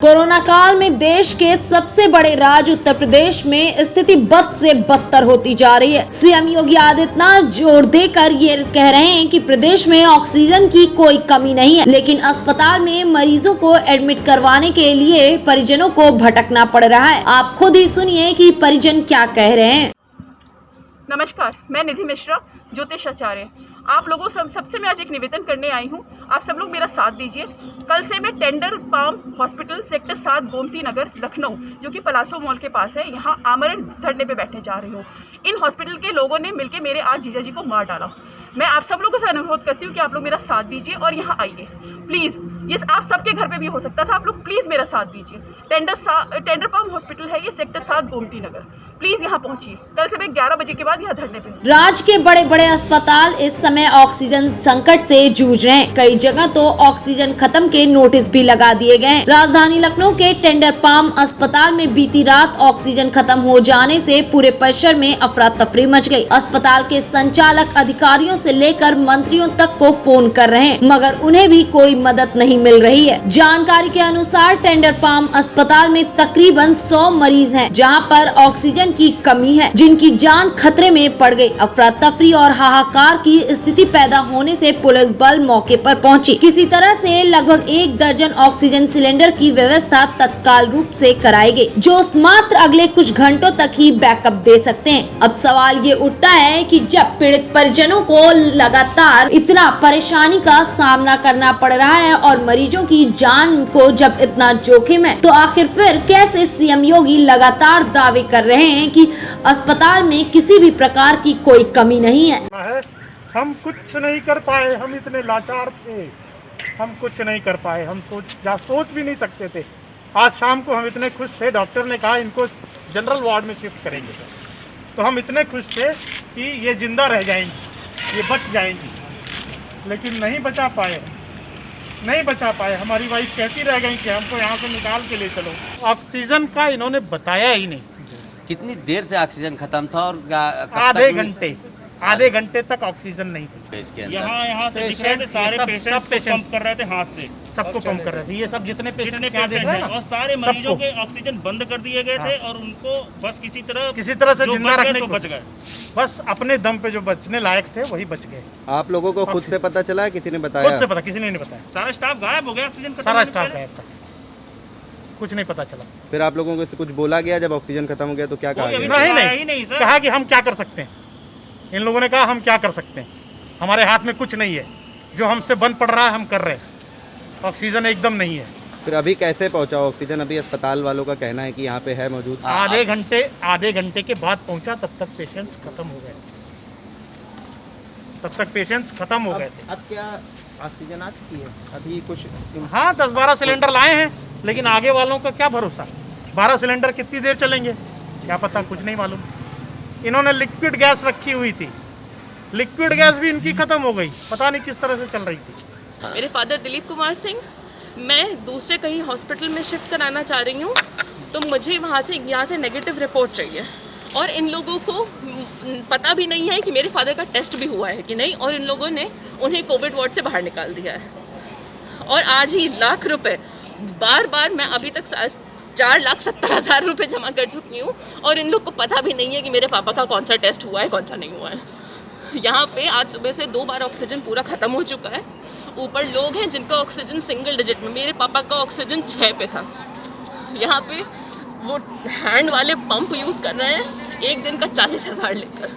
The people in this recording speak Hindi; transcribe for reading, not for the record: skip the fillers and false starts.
कोरोना काल में देश के सबसे बड़े राज्य उत्तर प्रदेश में स्थिति बद से बदतर होती जा रही है। सीएम योगी आदित्यनाथ जोर देकर ये कह रहे हैं कि प्रदेश में ऑक्सीजन की कोई कमी नहीं है, लेकिन अस्पताल में मरीजों को एडमिट करवाने के लिए परिजनों को भटकना पड़ रहा है। आप खुद ही सुनिए कि परिजन क्या कह रहे हैं। नमस्कार, मैं निधि मिश्रा, ज्योतिष आचार्य। आप लोगों सबसे मैं आज एक निवेदन करने आई हूँ। आप सब लोग मेरा साथ दीजिए। कल से मैं tender palm hospital sector 7 Gomti Nagar Lucknow, जो कि पलासो मॉल के पास है, यहाँ आमरण धरने पे बैठने जा रही हूँ। इन हॉस्पिटल के लोगों ने मिलकर मेरे आज जीजा जी को मार डाला। मैं आप सब लोगों से अनुरोध करती हूँ कि आप लोग मेरा साथ दीजिए और यहाँ आइए प्लीज़। ये आप सबके घर पे भी हो सकता था, आप लोग प्लीज़ मेरा साथ दीजिए। टेंडर पाम हॉस्पिटल है ये, सेक्टर 7 गोमती नगर। प्लीज़ यहाँ पहुँचिए। कल से मैं 11 बजे के बाद यहाँ धरने पे। राज्य के बड़े बड़े अस्पताल इस समय ऑक्सीजन संकट से जूझ रहे हैं। कई जगह तो ऑक्सीजन खत्म के नोटिस भी लगा दिए गए हैं। राजधानी लखनऊ के टेंडर पाम अस्पताल में बीती रात ऑक्सीजन खत्म हो जाने से पूरे परिसर में अफरा तफरी मच गई। अस्पताल के संचालक अधिकारियों से लेकर मंत्रियों तक को फोन कर रहे हैं, मगर उन्हें भी कोई मदद नहीं मिल रही है। जानकारी के अनुसार टेंडर पाम अस्पताल में तकरीबन 100 मरीज हैं, जहां पर ऑक्सीजन की कमी है, जिनकी जान खतरे में पड़ गई। अफरा तफरी और हाहाकार की स्थिति पैदा होने से पुलिस बल मौके पर पहुंची। किसी तरह से लगभग 1 दर्जन ऑक्सीजन सिलेंडर की व्यवस्था तत्काल रूप से कराई गई, जो मात्र अगले कुछ घंटों तक ही बैकअप दे सकते हैं। अब सवाल ये उठता है कि जब पीड़ित परिजनों को लगातार इतना परेशानी का सामना करना पड़ रहा है और मरीजों की जान को जब इतना जोखिम है, तो आखिर फिर कैसे सीएम योगी लगातार दावे कर रहे हैं कि अस्पताल में किसी भी प्रकार की कोई कमी नहीं है। हम कुछ नहीं कर पाए, हम इतने लाचार थे, हम कुछ नहीं कर पाए। हम सोच भी नहीं सकते थे। आज शाम को हम इतने खुश थे, डॉक्टर ने कहा इनको जनरल वार्ड में शिफ्ट करेंगे, तो हम इतने खुश थे कि ये जिंदा रह जाएंगी, ये बच जाएंगी, लेकिन नहीं बचा पाए। हमारी वाइफ कहती रह गई कि हमको यहाँ से निकाल के ले चलो। ऑक्सीजन का इन्होंने बताया ही नहीं। कितनी देर से ऑक्सीजन खत्म था और आधे घंटे तक ऑक्सीजन नहीं थी। यहाँ से दिख रहे थे सारे पेशेंट्स को पंप कर रहे थे हाथ से, सबको पंप कर रहे थे। ये सब जितने पेशेंट हैं और सारे मरीजों के ऑक्सीजन बंद कर दिए गए थे और उनको बस किसी तरह से जिंदा रखने को बच गए। बस अपने दम पे जो बचने लायक थे वही बच गए। आप लोगों को खुद से पता चला, किसी ने बताया? खुद से पता, किसी ने नहीं बताया। सारा स्टाफ गायब हो गया, ऑक्सीजन सारा स्टाफ गायब था, कुछ नहीं पता चला। फिर आप लोगों को कुछ बोला गया जब ऑक्सीजन खत्म हो गया तो क्या कहा गया? नहीं कहा कि हम क्या कर सकते हैं। इन लोगों ने कहा हम क्या कर सकते हैं, हमारे हाथ में कुछ नहीं है, जो हमसे बन पड़ रहा है हम कर रहे हैं। ऑक्सीजन एकदम नहीं है। फिर अभी कैसे पहुंचा ऑक्सीजन? अभी अस्पताल वालों का कहना है कि यहाँ पे है मौजूद। आधे घंटे के बाद पहुंचा, तब तक पेशेंट्स खत्म हो गए थे। अब क्या ऑक्सीजन आ चुकी है? अभी कुछ 10-12 सिलेंडर लाए हैं, लेकिन आगे वालों का क्या भरोसा। 12 सिलेंडर कितनी देर चलेंगे क्या पता, कुछ नहीं मालूम। इन्होंने लिक्विड गैस रखी हुई थी, लिक्विड गैस भी इनकी खत्म हो गई, पता नहीं किस तरह से चल रही थी। मेरे फादर दिलीप कुमार सिंह, मैं दूसरे कहीं हॉस्पिटल में शिफ्ट कराना चाह रही हूँ, तो मुझे यहाँ से नेगेटिव रिपोर्ट चाहिए। और इन लोगों को पता भी नहीं है कि मेरे फादर का टेस्ट भी हुआ है कि नहीं, और इन लोगों ने उन्हें कोविड वार्ड से बाहर निकाल दिया है। और आज ही लाख रुपए बार मैं अभी तक 4,70,000 रुपये जमा कर चुकी हूँ, और इन लोग को पता भी नहीं है कि मेरे पापा का कौन सा टेस्ट हुआ है, कौन सा नहीं हुआ है। यहाँ पे आज सुबह से 2 बार ऑक्सीजन पूरा ख़त्म हो चुका है। ऊपर लोग हैं जिनका ऑक्सीजन सिंगल डिजिट में, मेरे पापा का ऑक्सीजन 6 पे था। यहाँ पे वो हैंड वाले पंप यूज़ कर रहे हैं, एक दिन का 40,000 लेकर।